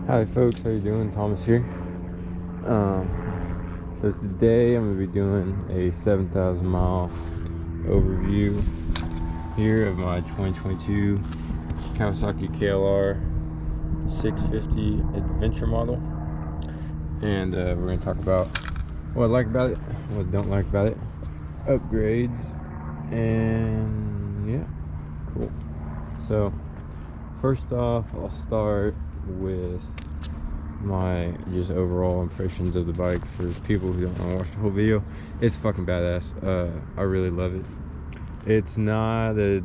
Hi folks, how you doing? Thomas here. So today I'm going to be doing a 7,000 mile overview here of my 2022 Kawasaki KLR650 adventure model, and we're going to talk about what I like about it, what I don't like about it, upgrades, and yeah, cool. So first off, I'll start with my just overall impressions of the bike for people who don't want to watch the whole video. It's fucking badass. I really love it. It's not a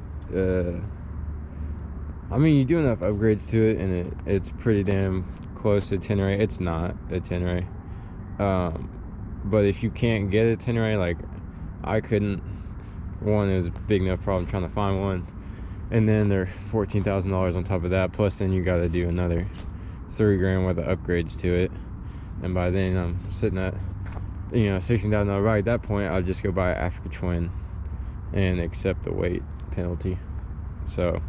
I mean, you do enough upgrades to it and it's pretty damn close to 10-ray. It's not a 10-ray, but if you can't get a 10-ray, like I couldn't, one, it was a big enough problem trying to find one, and then they're $14,000 on top of that, plus then you got to do another $3,000 worth of upgrades to it, and by then I'm sitting at, you know, $16,000 bike. At that point, I'll just go buy an Africa Twin and accept the weight penalty. So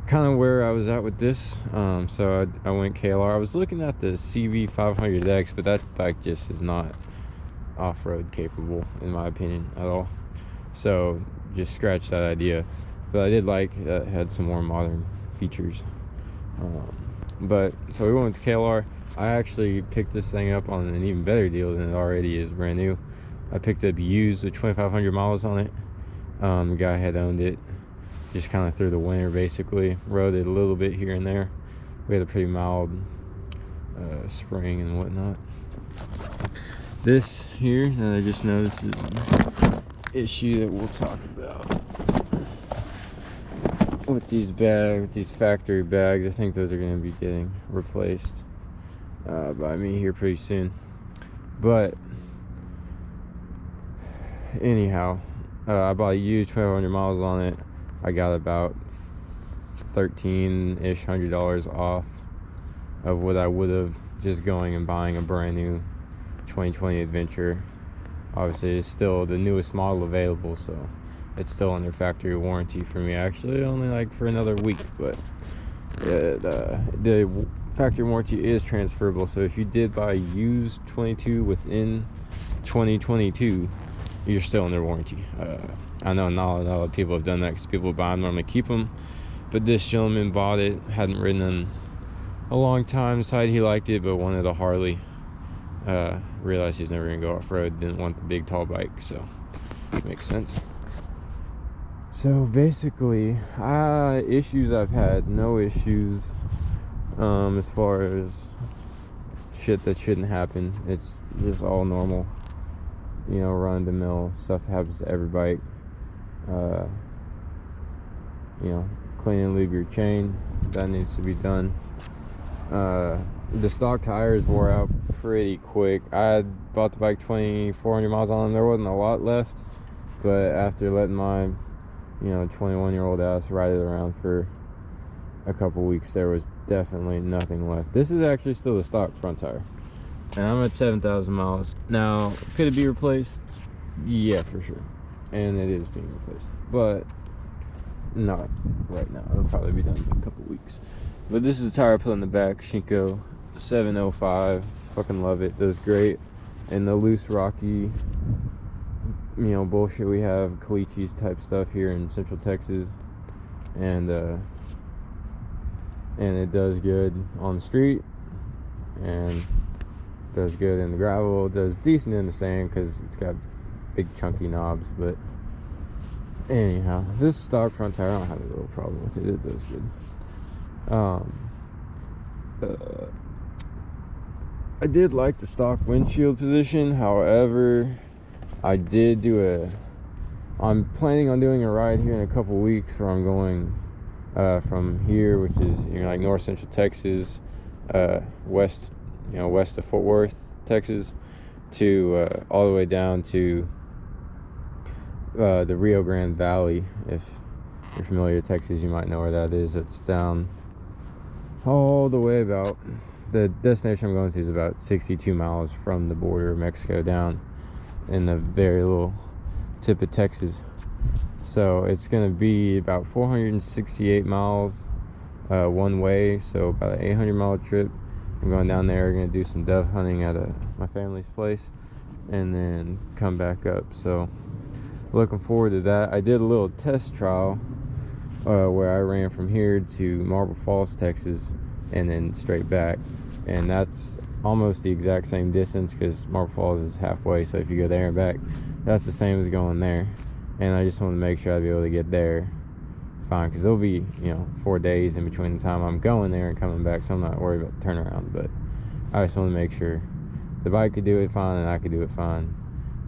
kind of where I was at with this. So I went KLR. I was looking at the CV500X, but that bike just is not off-road capable in my opinion at all, so just scratch that idea. But I did like that it had some more modern features. But so we went to KLR. I actually picked this thing up on an even better deal than it already is brand new. I picked up used with 2,500 miles on it. The guy had owned it just kind of through the winter, basically. Rode it a little bit here and there. We had a pretty mild spring and whatnot. This here that I just noticed is an issue that we'll talk about with these bags, these factory bags. I think those are going to be getting replaced by me here pretty soon. But anyhow, I bought a used 1,200 miles on it. I got about $13-ish hundred off of what I would have just going and buying a brand new 2020 Adventure. Obviously it's still the newest model available, so it's still under factory warranty for me, actually only like for another week. But the factory warranty is transferable, so if you did buy used 22 within 2022, you're still under warranty. I know not a lot of people have done that because people buy them normally keep them, but this gentleman bought it, hadn't ridden in a long time, decided he liked it but wanted a Harley. Realized he's never gonna go off-road, didn't want the big tall bike, so it makes sense. So basically, issues I've had, no issues as far as shit that shouldn't happen. It's just all normal, you know, run-of-the-mill stuff that happens to every bike. You know, clean and leave your chain, that needs to be done. The stock tires wore out pretty quick. I had bought the bike 2,400 miles on them. There wasn't a lot left, but after letting my, you know, 21-year-old ass ride it around for a couple weeks, there was definitely nothing left. This is actually still the stock front tire, and I'm at 7,000 miles now. Could it be replaced? Yeah, for sure, and it is being replaced, but not right now. It'll probably be done in a couple weeks. But this is a tire I put in the back, Shinko 705. Fucking love it. Does great in the loose, rocky, you know, bullshit we have, caliche type stuff here in Central Texas, and it does good on the street, and does good in the gravel. It does decent in the sand because it's got big chunky knobs. But anyhow, this stock front tire, I don't have a little problem with it. It does good. I did like the stock windshield position. However, I'm planning on doing a ride here in a couple weeks where I'm going from here, which is, you know, like north central Texas, west, you know, west of Fort Worth, Texas, to all the way down to the Rio Grande Valley. If you're familiar with Texas, you might know where that is. It's down all the way, about the destination I'm going to is about 62 miles from the border of Mexico, down in the very little tip of Texas. So it's going to be about 468 miles one way, so about an 800 mile trip. I'm going down there, gonna do some dove hunting at my family's place, and then come back up. So looking forward to that. I did a little test trial where I ran from here to Marble Falls, Texas, and then straight back, and that's almost the exact same distance because Marble Falls is halfway. So if you go there and back, that's the same as going there. And I just want to make sure I'll be able to get there fine, because it'll be, you know, 4 days in between the time I'm going there and coming back, so I'm not worried about the turnaround. But I just want to make sure the bike could do it fine and I could do it fine.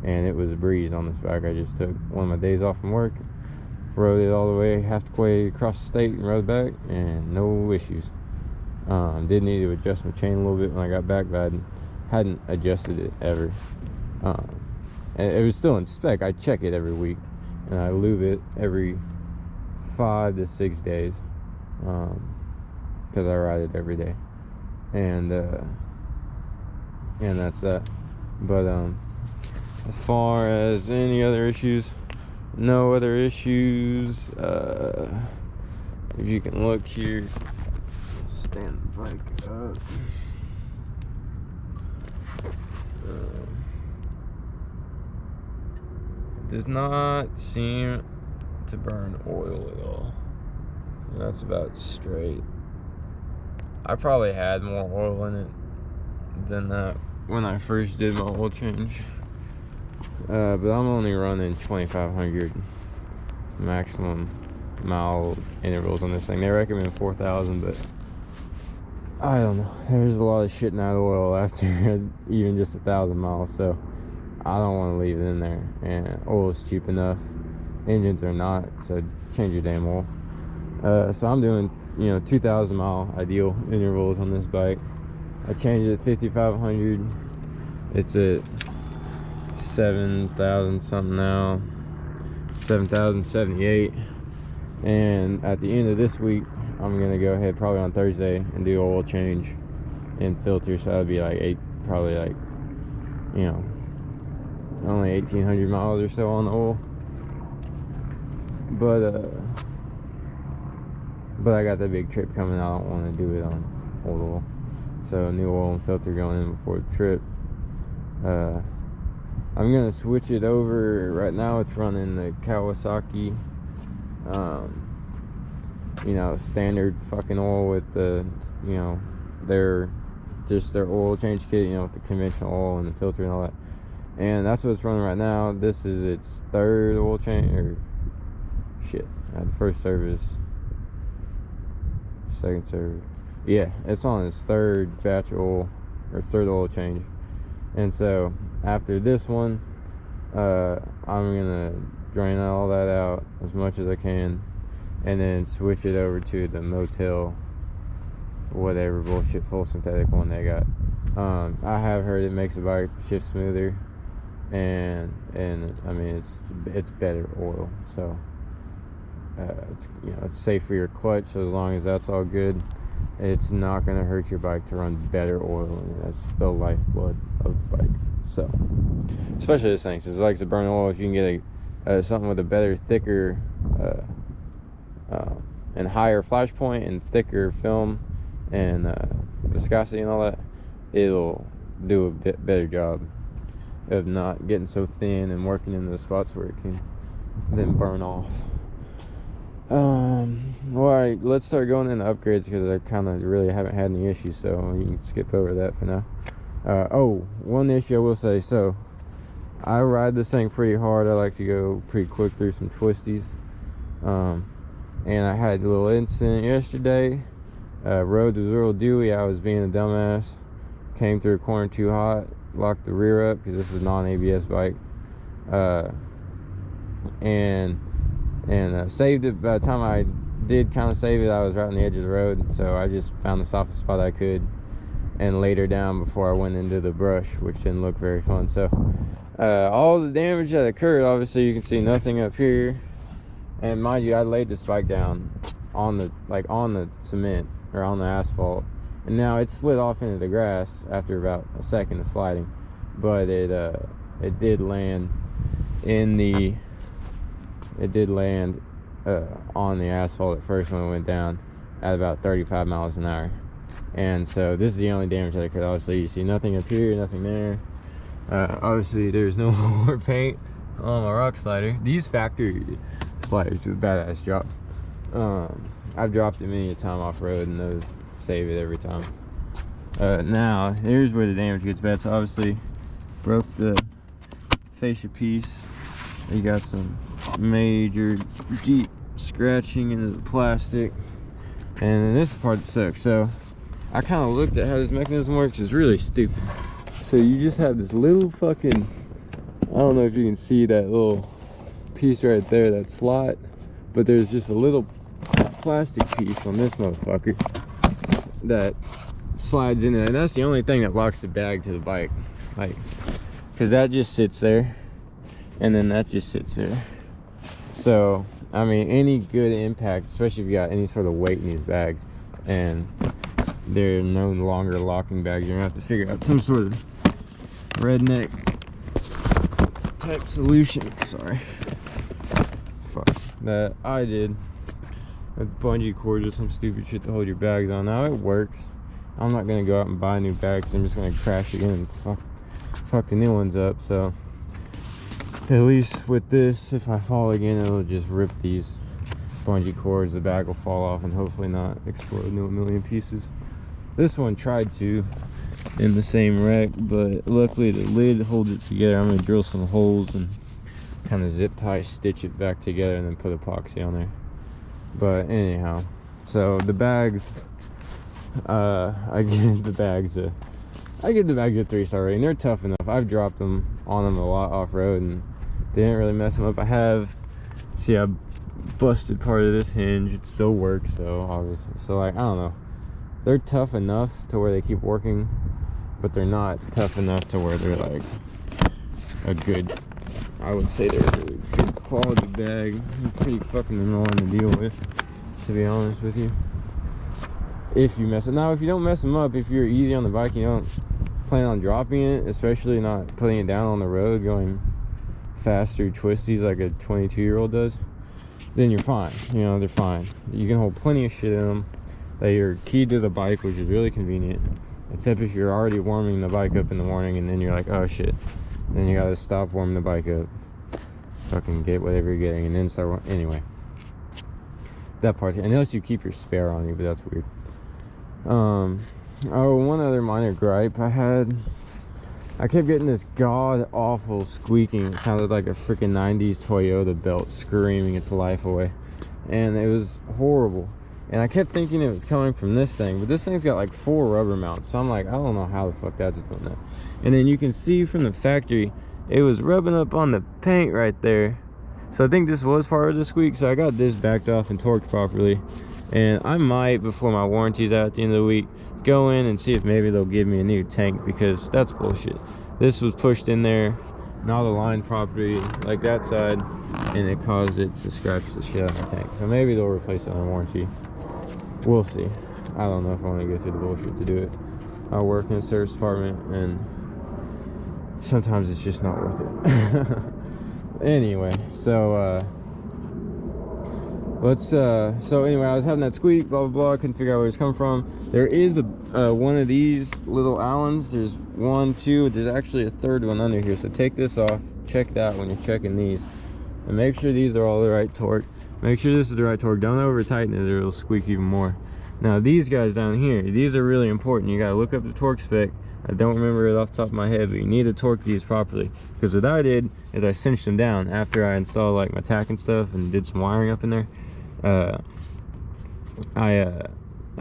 And it was a breeze on this bike. I just took one of my days off from work, rode it all the way halfway across the state and rode back, and no issues. Did need to adjust my chain a little bit when I got back, but I hadn't adjusted it ever. And it was still in spec. I check it every week, and I lube it every 5 to 6 days, because I ride it every day, and that's that. But as far as any other issues, no other issues. If you can look here, stand the bike up. Does not seem to burn oil at all. That's about straight. I probably had more oil in it than that when I first did my oil change, but I'm only running 2,500 maximum mile intervals on this thing. They recommend 4,000, but I don't know. There's a lot of shitting out of oil after even just 1,000 miles, so I don't want to leave it in there. And oil is cheap enough. Engines are not, so change your damn oil. So I'm doing, you know, 2,000 mile ideal intervals on this bike. I changed it at 5,500. It's at 7,000 something now, 7,078. And at the end of this week, I'm gonna go ahead probably on Thursday and do oil change and filter. So that'd be like probably like, you know, only 1,800 miles or so on the oil. But I got that big trip coming. I don't want to do it on old oil. So new oil and filter going in before the trip. I'm gonna switch it over. Right now it's running the Kawasaki, you know, standard fucking oil with the, you know, their oil change kit, you know, with the conventional oil and the filter and all that. And that's what it's running right now. This is its third oil change, or shit, I had the first service, second service. Yeah, it's on its third batch of oil, or third oil change. And so after this one, I'm gonna drain all that out as much as I can, and then switch it over to the Motel, whatever bullshit full synthetic one they got. I have heard it makes the bike shift smoother, and I mean it's better oil. So it's, you know, it's safe for your clutch. So as long as that's all good, it's not going to hurt your bike to run better oil, and that's the lifeblood of the bike. So especially this thing, since it likes to burn oil, if you can get something with a better, thicker and higher flash point and thicker film and viscosity and all that, it'll do a bit better job of not getting so thin and working in those spots where it can then burn off. Alright, let's start going into upgrades, because I kind of really haven't had any issues, so you can skip over that for now. Oh, one issue I will say, so I ride this thing pretty hard. I like to go pretty quick through some twisties, and I had a little incident yesterday. Road was real dewy. I was being a dumbass, came through a corner too hot, locked the rear up, because this is a non-ABS bike, and saved it. By the time I did kind of save it, I was right on the edge of the road, so I just found the softest spot I could and laid her down before I went into the brush, which didn't look very fun. So all the damage that occurred, obviously you can see nothing up here, and mind you, I laid this bike down on the cement, or on the asphalt, and now it slid off into the grass after about a second of sliding, but it did land on the asphalt at first when it went down at about 35 miles an hour. And so this is the only damage that occurred. Obviously you see nothing up here, nothing there. Obviously there's no more paint on my rock slider. These factory sliders with badass drop. I've dropped it many a time off road and those save it every time. Now here's where the damage gets bad. So obviously broke the fascia piece. You got some major deep scratching into the plastic, and then this part sucks. So I kind of looked at how this mechanism works. It's really stupid. So you just have this little fucking, I don't know if you can see that little piece right there, that slot, but there's just a little plastic piece on this motherfucker that slides in there, and that's the only thing that locks the bag to the bike, like, because that just sits there and then that just sits there. So I mean, any good impact, especially if you got any sort of weight in these bags and they're no longer locking bags, you're gonna have to figure out some sort of redneck type solution. Sorry, fuck that I did with bungee cords or some stupid shit to hold your bags on. Now it works. I'm not gonna go out and buy new bags. I'm just gonna crash again and fuck the new ones up. So at least with this, if I fall again, it'll just rip these bungee cords, the bag will fall off and hopefully not explode into a million pieces. This one tried to in the same wreck, but luckily the lid holds it together. I'm gonna drill some holes and kind of zip tie stitch it back together and then put epoxy on there. But anyhow, so the bags, I give the bags a 3-star rating. They're tough enough. I've dropped them on them a lot off road and they didn't really mess them up. I busted part of this hinge. It still works though, obviously. So like, I don't know, they're tough enough to where they keep working, but they're not tough enough to where they're like a good, I would say they're a really good quality bag. Pretty fucking annoying to deal with, to be honest with you. If you mess it, now if you don't mess them up, if you're easy on the bike, you don't plan on dropping it, especially not putting it down on the road, going fast through twisties like a 22-year-old does, then you're fine. You know, they're fine. You can hold plenty of shit in them. They are keyed to the bike, which is really convenient, except if you're already warming the bike up in the morning and then you're like, oh shit, then you gotta stop warming the bike up, fucking get whatever you're getting, and then start anyway. That part, unless you keep your spare on you, but that's weird. Oh, one other minor gripe I kept getting this god awful squeaking. It sounded like a freaking 90s Toyota belt screaming its life away, and it was horrible. And I kept thinking it was coming from this thing, but this thing's got like 4 rubber mounts, so I'm like, I don't know how the fuck that's doing that. And then you can see from the factory it was rubbing up on the paint right there, so I think this was part of the squeak. So I got this backed off and torqued properly, and I might, before my warranty's out at the end of the week, go in and see if maybe they'll give me a new tank, because that's bullshit. This was pushed in there, not aligned properly like that side, and it caused it to scratch the shit out of the tank. So maybe they'll replace it on warranty. We'll see. I don't know if I want to go through the bullshit to do it. I work in the service department and sometimes it's just not worth it. Anyway, so so anyway, I was having that squeak, blah blah blah. I couldn't figure out where it was coming from. There is a one of these little Allens. There's 1, 2, there's actually a third one under here. So take this off, check that when you're checking these, and make sure these are all the right torque. Make sure this is the right torque. Don't over tighten it or it'll squeak even more. Now these guys down here, these are really important. You gotta look up the torque spec. I don't remember it off the top of my head, but you need to torque these properly, because what I did is I cinched them down after I installed like my tack and stuff and did some wiring up in there. I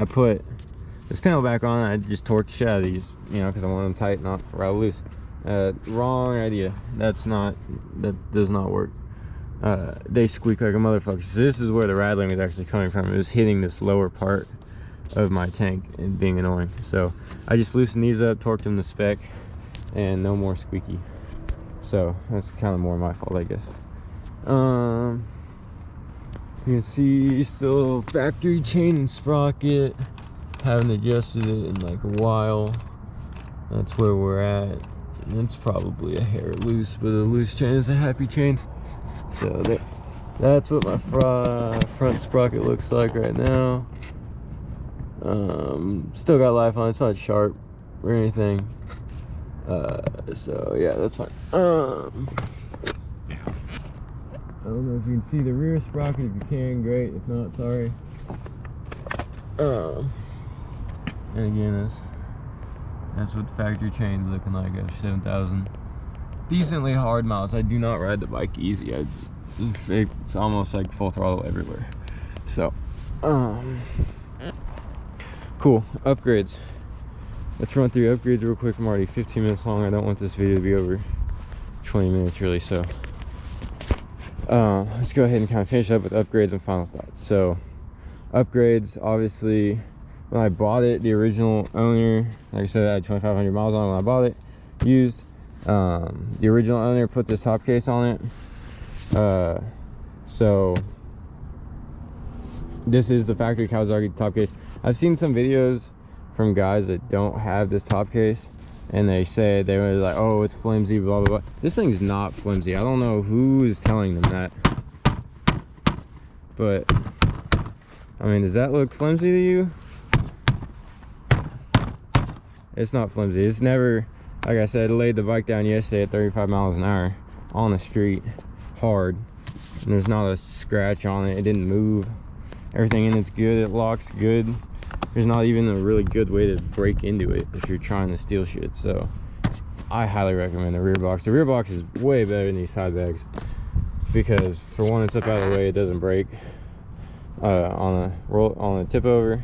put this panel back on. I just torqued the shit out of these, you know, because I want them tight, not rattle loose. Wrong idea. That does not work. They squeak like a motherfucker. So this is where the rattling was actually coming from. It was hitting this lower part of my tank and being annoying. So I just loosened these up, torqued them to spec, and no more squeaky. So that's kind of more my fault, I guess. You can see still factory chain and sprocket. Haven't adjusted it in like a while. That's where we're at. And it's probably a hair loose, but a loose chain is a happy chain. So that's what my front sprocket looks like right now. Still got life on it. It's not sharp or anything. So yeah, that's fine. I don't know if you can see the rear sprocket. If you can, great. If not, sorry. And again, that's what the factory chain's looking like after 7,000. Decently hard miles. I do not ride the bike easy. It's almost like full throttle everywhere. So, cool. Upgrades. Let's run through upgrades real quick. I'm already 15 minutes long. I don't want this video to be over 20 minutes really, so let's go ahead and kind of finish up with upgrades and final thoughts. So upgrades, obviously, when I bought it, the original owner, like I said, I had 2,500 miles on it when I bought it, used. The original owner put this top case on it. So this is the factory Kawasaki top case. I've seen some videos from guys that don't have this top case, and they said, they were like, oh, it's flimsy, blah blah blah. This thing's not flimsy. I don't know who is telling them that, but I mean, does that look flimsy to you? It's not flimsy. It's never, like I said, I laid the bike down yesterday at 35 miles an hour on the street, hard, and there's not a scratch on it. It didn't move. Everything in it's good. It locks good. There's not even a really good way to break into it if you're trying to steal shit. So I highly recommend the rear box. The rear box is way better than these side bags because, for one, it's up out of the way, it doesn't break on a tip over,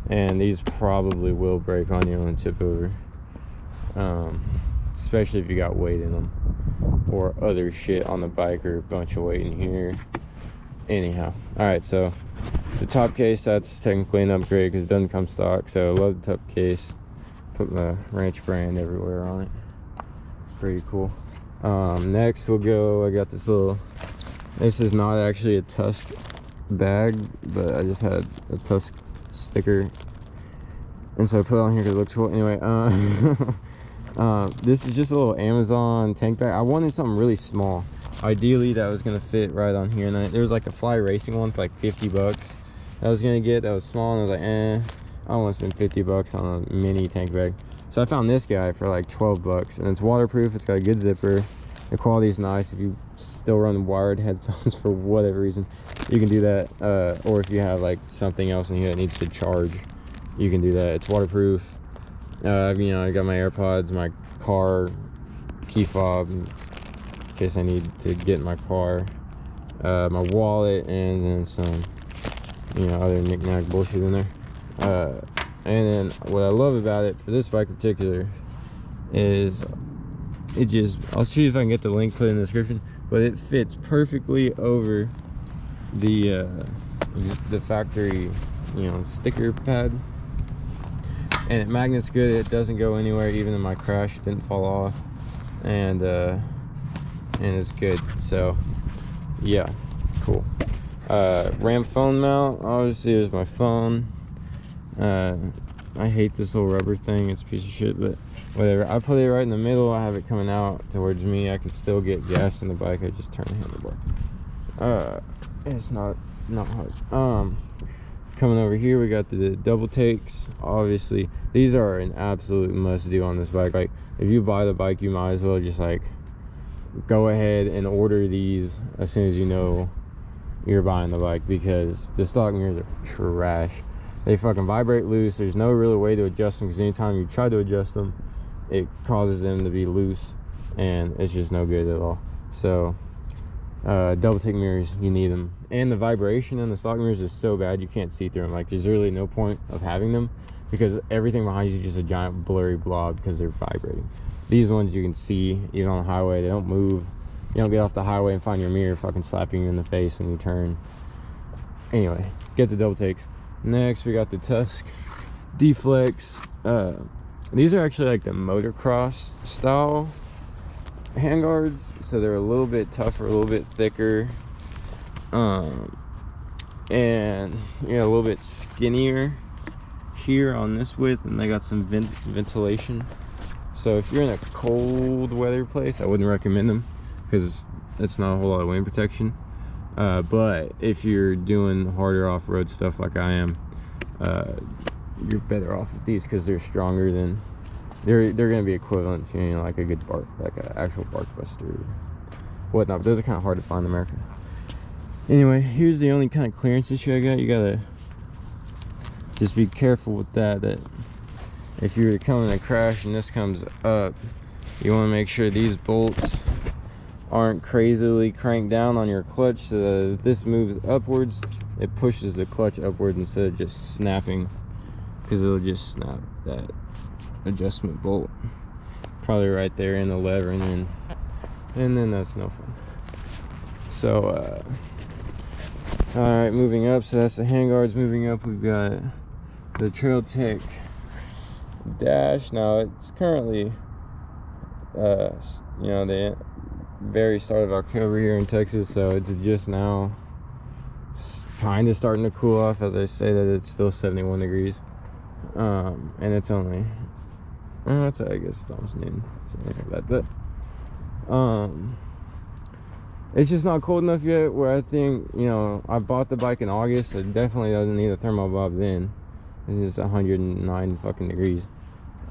and these probably will break on you on a tip over, especially if you got weight in them or other shit on the bike or a bunch of weight in here. Anyhow, all right, so the top case, that's technically an upgrade because it doesn't come stock. So I love the top case. Put my Ranch brand everywhere on it. Pretty cool. Next we'll go, I got this little, this is not actually a Tusk bag, but I just had a Tusk sticker, and so I put it on here because it looks cool. Anyway, this is just a little Amazon tank bag. I wanted something really small. Ideally that was gonna fit right on here, and there was like a Fly Racing one for like 50 bucks that I was gonna get, that was small, and I was like, I don't want to spend 50 bucks on a mini tank bag. So I found this guy for like 12 bucks, and it's waterproof. It's got a good zipper. The quality is nice. If you still run wired headphones for whatever reason, you can do that, or if you have like something else in here that needs to charge, you can do that. It's waterproof. You know, I got my AirPods, my car key fob in case I need to get in my car, my wallet, and then some, you know, other knick-knack bullshit in there. And then what I love about it for this bike in particular is it just, I'll see if I can get the link put in the description, but it fits perfectly over the factory, you know, sticker pad, and it magnets good. It doesn't go anywhere. Even in my crash, it didn't fall off, and it's good. So yeah, cool. RAM phone mount, obviously there's my phone. I hate this whole rubber thing, it's a piece of shit, but whatever. I put it right in the middle. I have it coming out towards me. I can still get gas in the bike. I just turn the handlebar. It's not hard. Coming over here, we got the double takes. Obviously these are an absolute must do on this bike. Like, if you buy the bike, you might as well just like go ahead and order these as soon as you know you're buying the bike, because the stock mirrors are trash. They fucking vibrate loose. There's no real way to adjust them, because anytime you try to adjust them, it causes them to be loose, and it's just no good at all. So double take mirrors, you need them. And the vibration in the stock mirrors is so bad you can't see through them. Like, there's really no point of having them, because everything behind you is just a giant blurry blob because they're vibrating. These ones you can see even on the highway. They don't move. You don't get off the highway and find your mirror fucking slapping you in the face when you turn. Anyway, get the double takes. Next we got the Tusk D-Flex. These are actually like the motocross style handguards, so they're a little bit tougher, a little bit thicker, and yeah, a little bit skinnier here on this width, and they got some ventilation. So if you're in a cold weather place, I wouldn't recommend them because it's not a whole lot of wind protection. But if you're doing harder off-road stuff like I am, you're better off with these because they're stronger than they're gonna be equivalent to, you know, like a good bark, like an actual bark buster or whatnot. But those are kind of hard to find in America. Anyway, here's the only kind of clearance issue I got. You gotta just be careful with that, that if you were coming to crash and this comes up, you want to make sure these bolts aren't crazily cranked down on your clutch, so that if this moves upwards, it pushes the clutch upwards instead of just snapping, because it'll just snap that adjustment bolt probably right there in the lever, and then that's no fun. So all right, moving up, so that's the handguards. Moving up, we've got the Trail Tech dash. Now it's currently you know, the very start of October here in Texas, so it's just now kind of starting to cool off. As I say that, it's still 71 degrees, and it's only that's, I guess it's almost noon, something like that. But it's just not cold enough yet where I think, you know, I bought the bike in August, so it definitely doesn't need a thermal bob then. It's 109 fucking degrees.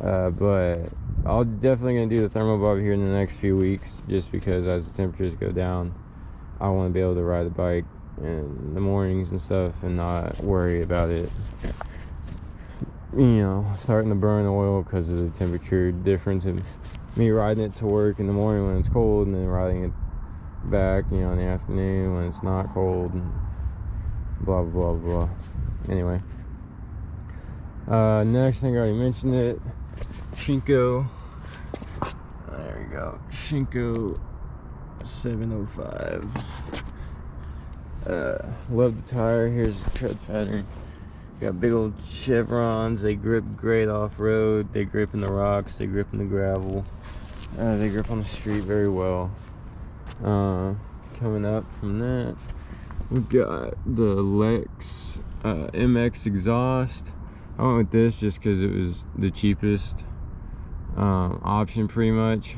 But I'll definitely gonna do the thermal bob here in the next few weeks, just because as the temperatures go down, I want to be able to ride the bike in the mornings and stuff and not worry about it, you know, starting to burn oil because of the temperature difference, and me riding it to work in the morning when it's cold, and then riding it back, you know, in the afternoon when it's not cold, and blah blah blah blah. Anyway, next thing, I already mentioned it, Shinko. There we go, Shinko 705. Love the tire. Here's the tread pattern. Got big old chevrons. They grip great off-road. They grip in the rocks. They grip in the gravel. They grip on the street very well. Coming up from that, we've got the Lex MX exhaust. I went with this just because it was the cheapest option pretty much,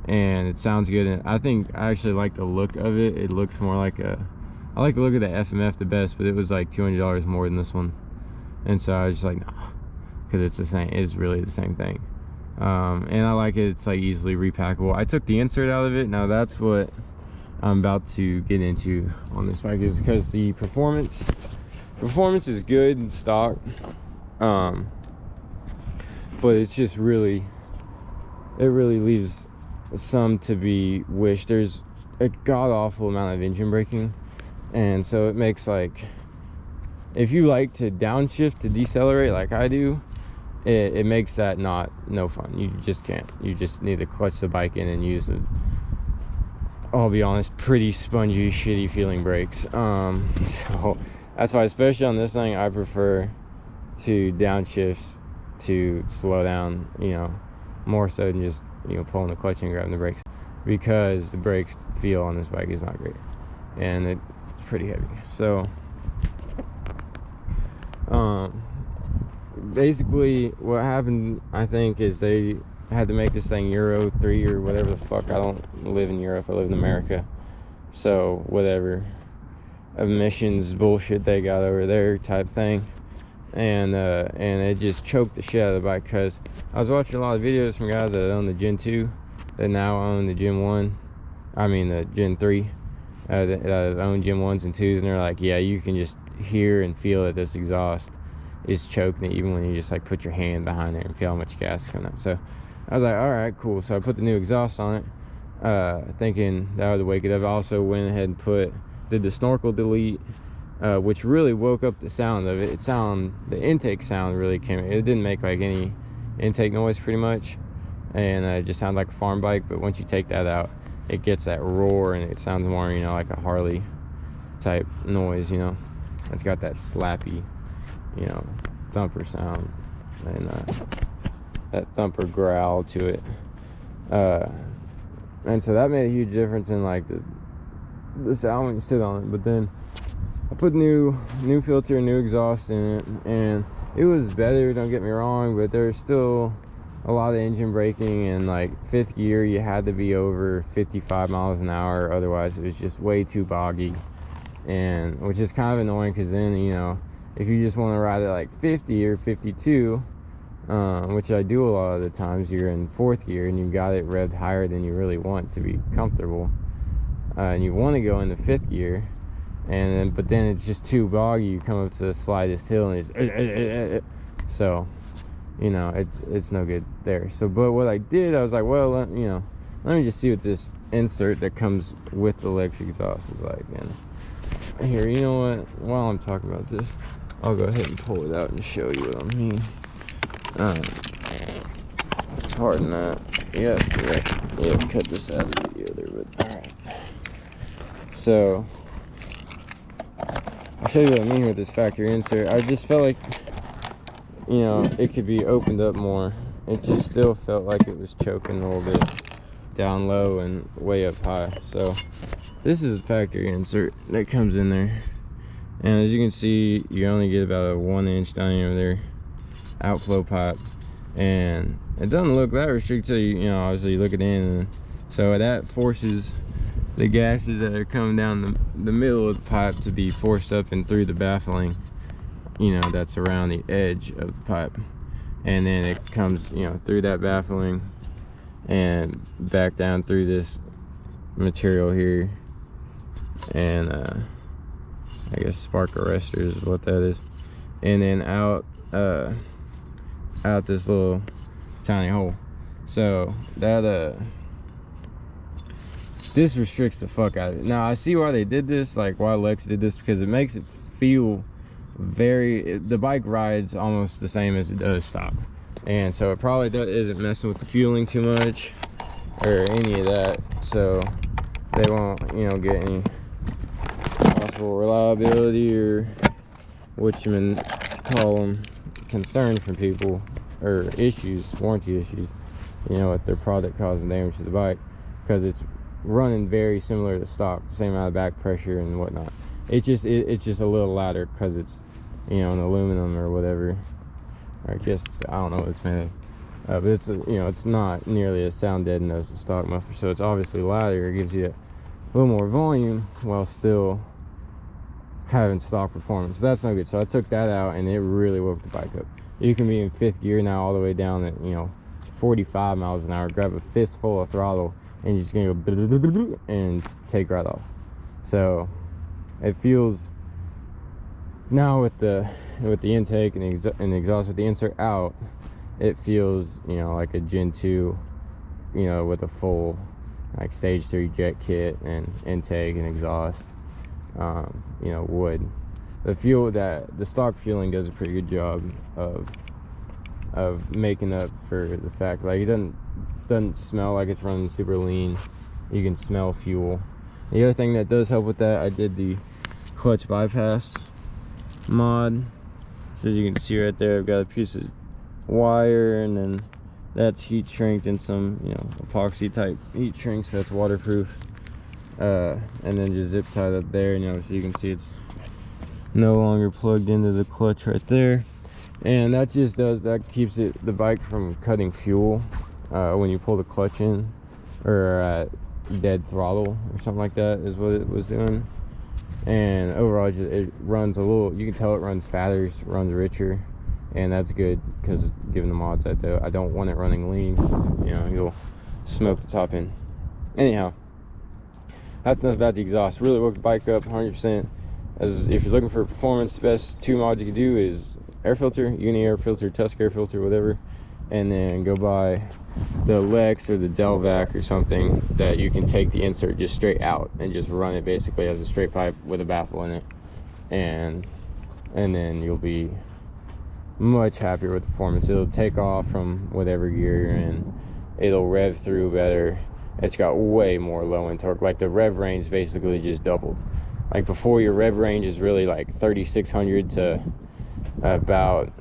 and it sounds good, and I think I actually like the look of it. It looks more like a, I like the look of the FMF the best, but it was like $200 more than this one, and so I was just like, nah, because it's the same, it's really the same thing. And I like it, it's like easily repackable. I took the insert out of it. Now that's what I'm about to get into on this bike, is because the performance is good in stock, but it's just really, it really leaves some to be wished. There's a god-awful amount of engine braking, and so it makes, like, if you like to downshift to decelerate like I do, it makes that no fun. You just can't. You just need to clutch the bike in and use the, I'll be honest, pretty spongy, shitty feeling brakes. So that's why, especially on this thing, I prefer to downshift to slow down, you know, more so than just, you know, pulling the clutch and grabbing the brakes, because the brakes feel on this bike is not great, and it's pretty heavy. So basically what happened, I think, is they had to make this thing Euro 3 or whatever the fuck. I don't live in Europe, I live in America, so whatever emissions bullshit they got over there type thing, and it just choked the shit out of the bike. Because I was watching a lot of videos from guys that own the Gen 2 that now own the Gen 1, I mean the Gen 3, that own Gen 1s and 2s, and they're like, yeah, you can just hear and feel that this exhaust is choking it, even when you just like put your hand behind it and feel how much gas is coming out. So I was like, all right, cool. So I put the new exhaust on it, thinking that would wake it up. I also went ahead and did the snorkel delete, which really woke up the sound of it. The intake sound really came. It didn't make like any intake noise pretty much, and it just sounded like a farm bike. But once you take that out, it gets that roar, and it sounds more, you know, like a Harley type noise. You know, it's got that slappy, you know, thumper sound, and that thumper growl to it, and so that made a huge difference in like the sound when you sit on it. But then I put new filter, new exhaust in it, and it was better, don't get me wrong, but there's still a lot of engine braking, and like fifth gear you had to be over 55 miles an hour, otherwise it was just way too boggy, and which is kind of annoying, because then, you know, if you just want to ride at like 50 or 52, which I do a lot of the times, you're in 4th gear and you got it revved higher than you really want to be comfortable, and you want to go into 5th gear, but then it's just too boggy. You come up to the slightest hill and it's so, you know, it's no good there. So, but what I did, I was like, well, let me just see what this insert that comes with the Lex exhaust is like. And here, you know what, while I'm talking about this, I'll go ahead and pull it out and show you what I mean. Pardon that. Yeah, cut this out of the video there, but alright. So I'll show you what I mean with this factory insert. I just felt like, you know, it could be opened up more. It just still felt like it was choking a little bit down low and way up high. So this is a factory insert that comes in there, and as you can see, you only get about a 1-inch diameter outflow pipe, and it doesn't look that restricted till you know, obviously you look it in, and so that forces the gases that are coming down the middle of the pipe to be forced up and through the baffling, you know, that's around the edge of the pipe, and then it comes, you know, through that baffling and back down through this material here, and I guess spark arresters is what that is, and then out this little tiny hole. So that this restricts the fuck out of it. Now I see why they did this, like why Lex did this, because it makes it feel the bike rides almost the same as it does stock, and so it probably isn't messing with the fueling too much or any of that, so they won't, you know, get any possible reliability or what you can call them, concern from people, or issues, warranty issues, you know, with their product causing damage to the bike, because it's running very similar to stock, the same amount of back pressure and whatnot. It's just a little louder because it's, you know, an aluminum or whatever, or I guess I don't know what it's made of, but it's, you know, it's not nearly as sound deadened as a stock muffler, so it's obviously louder. It gives you a little more volume while still having stock performance. So that's no good. So I took that out, and it really woke the bike up. You can be in 5th gear now all the way down at, you know, 45 miles an hour, grab a fistful of throttle, and you're just gonna go and take right off. So it feels now with the intake and the exhaust with the insert out, it feels, you know, like a Gen 2, you know, with a full like stage 3 jet kit and intake and exhaust, you know, would. The stock fueling does a pretty good job of making up for the fact, like, it doesn't smell like it's running super lean. You can smell fuel. The other thing that does help with that, I did the clutch bypass mod. So as you can see right there, I've got a piece of wire, and then that's heat shrinked in some, you know, epoxy type heat shrink, so that's waterproof, and then just zip tied up there, you know, so you can see it's no longer plugged into the clutch right there, and that keeps the bike from cutting fuel when you pull the clutch in, or at dead throttle or something like that is what it was doing. And overall it runs a little, you can tell it runs fatter, runs richer, and that's good, because given the mods I don't want it running lean, you know, you'll smoke the top end. Anyhow, that's enough about the exhaust. Really woke the bike up 100%. As if you're looking for performance, the best 2 mods you can do is air filter, uni air filter, tusk air filter, whatever, and then go buy the Lex or the Delvac or something that you can take the insert just straight out and just run it basically as a straight pipe with a baffle in it, and then you'll be much happier with the performance. It'll take off from whatever gear, and it'll rev through better. It's got way more low end torque. Like, the rev range basically just doubled. Like, before, your rev range is really like 3,600 to about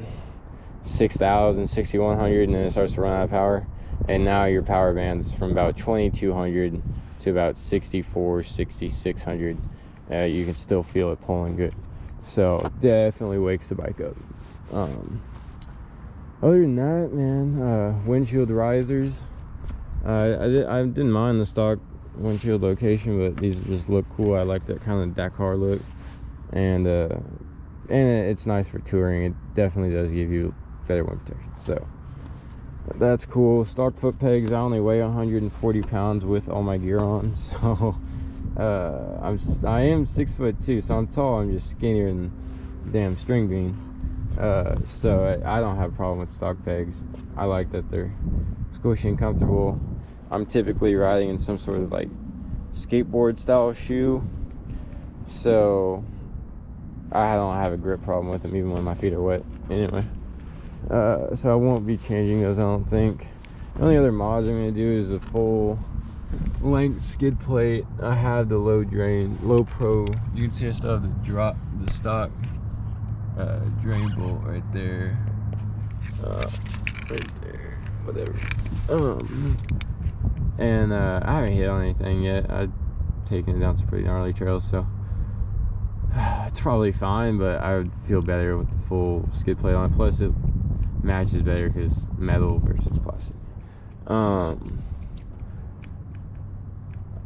6,000, 6,100, and then it starts to run out of power. And now your power band's from about 2,200 to about 6,400, 6,600. You can still feel it pulling good. So definitely wakes the bike up. Other than that, man, windshield risers, I didn't mind the stock windshield location, but these just look cool. I like that kind of Dakar look, and and it's nice for touring. It definitely does give you better wind protection. So that's cool. Stock foot pegs. I only weigh 140 pounds with all my gear on, so I am 6'2", so I'm tall. I'm just skinnier than damn string bean. So I don't have a problem with stock pegs. I like that they're squishy and comfortable. I'm typically riding in some sort of like skateboard style shoe, so I don't have a grip problem with them even when my feet are wet anyway. So I won't be changing those, I don't think. The only other mods I'm going to do is a full length skid plate. I have the low pro. You can see I still have the stock drain bolt right there. Right there, whatever. And I haven't hit on anything yet. I've taken it down some pretty gnarly trails, so it's probably fine, but I would feel better with the full skid plate on it. Plus it matches better because metal versus plastic.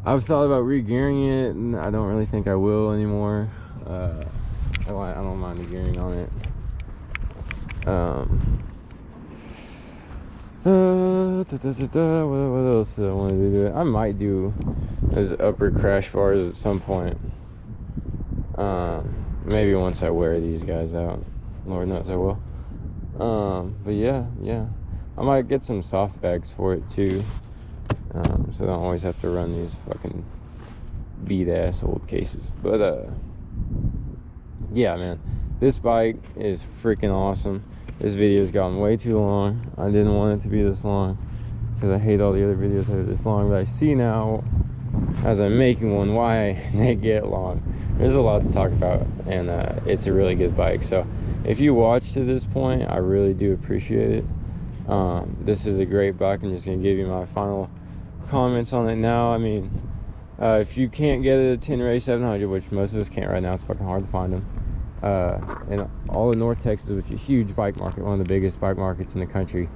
I've thought about re-gearing it, and I don't really think I will anymore. I don't mind the gearing on it. What else do I want to do? I might do those upper crash bars at some point. Maybe once I wear these guys out. Lord knows I will. But yeah. I might get some soft bags for it too. So I don't always have to run these fucking beat ass old cases. But yeah, man, this bike is freaking awesome. This video's gotten way too long. I didn't want it to be this long because I hate all the other videos that are this long, but I see now as I'm making one why they get long. There's a lot to talk about, and it's a really good bike. So if you watch to this point, I really do appreciate it. This is a great bike. I'm just gonna give you my final comments on it now. I mean, if you can't get a Tenere 700, which most of us can't right now, it's fucking hard to find them. In all of North Texas, which is a huge bike market, one of the biggest bike markets in the country,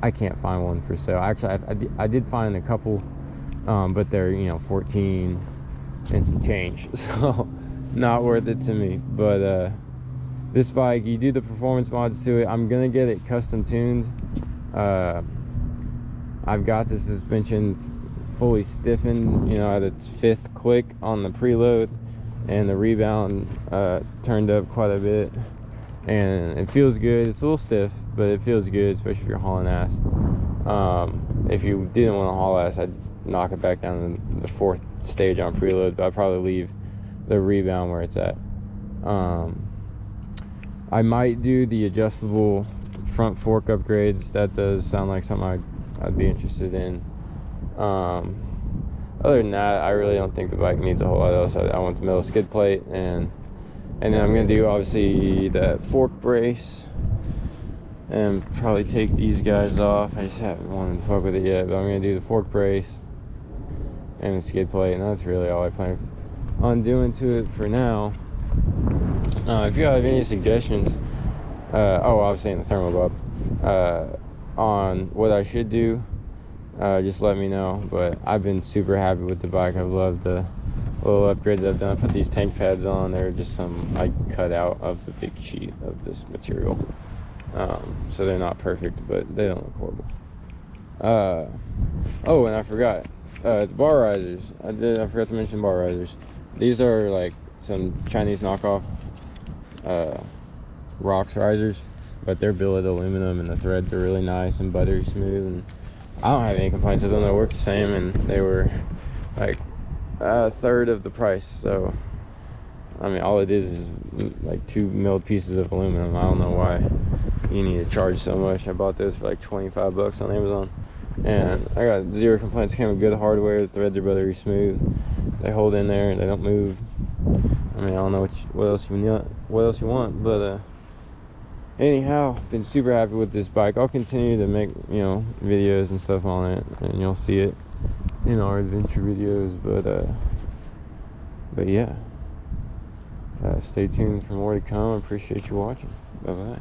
I can't find one for sale. Actually, I did find a couple, but they're 14 and some change, so not worth it to me. But this bike, you do the performance mods to it. I'm gonna get it custom tuned. I've got the suspension fully stiffened, at its 5th click on the preload, and the rebound turned up quite a bit, and it feels good. It's a little stiff, but it feels good, especially if you're hauling ass. If you didn't want to haul ass, I'd knock it back down to the 4th stage on preload, but I'd probably leave the rebound where it's at. I might do the adjustable front fork upgrades. That does sound like something I'd be interested in. Other than that, I really don't think the bike needs a whole lot else. I want the metal skid plate, and then I'm gonna do obviously that fork brace, and probably take these guys off. I just haven't wanted to fuck with it yet, but I'm gonna do the fork brace and the skid plate, and that's really all I plan on doing to it for now. If you have any suggestions, obviously in the thermal bob, on what I should do, just let me know. But I've been super happy with the bike. I've loved the little upgrades I've done. I put these tank pads on. They're just some I cut out of the big sheet of this material, so they're not perfect, but they don't look horrible. Oh, and I forgot the bar risers. I forgot to mention bar risers. These are like some Chinese knockoff rocks risers, but they're billet aluminum, and the threads are really nice and buttery smooth, and I don't have any complaints with them. They work the same, and they were like a third of the price. So I mean, all it is like 2 milled pieces of aluminum. I don't know why you need to charge so much. I bought this for like 25 bucks on Amazon, and I got 0 complaints. Came with good hardware. The threads are buttery smooth. They hold in there and they don't move. I mean, I don't know what else you want, but anyhow, been super happy with this bike. I'll continue to make videos and stuff on it, and you'll see it in our adventure videos. But yeah, stay tuned for more to come. I appreciate you watching. Bye bye.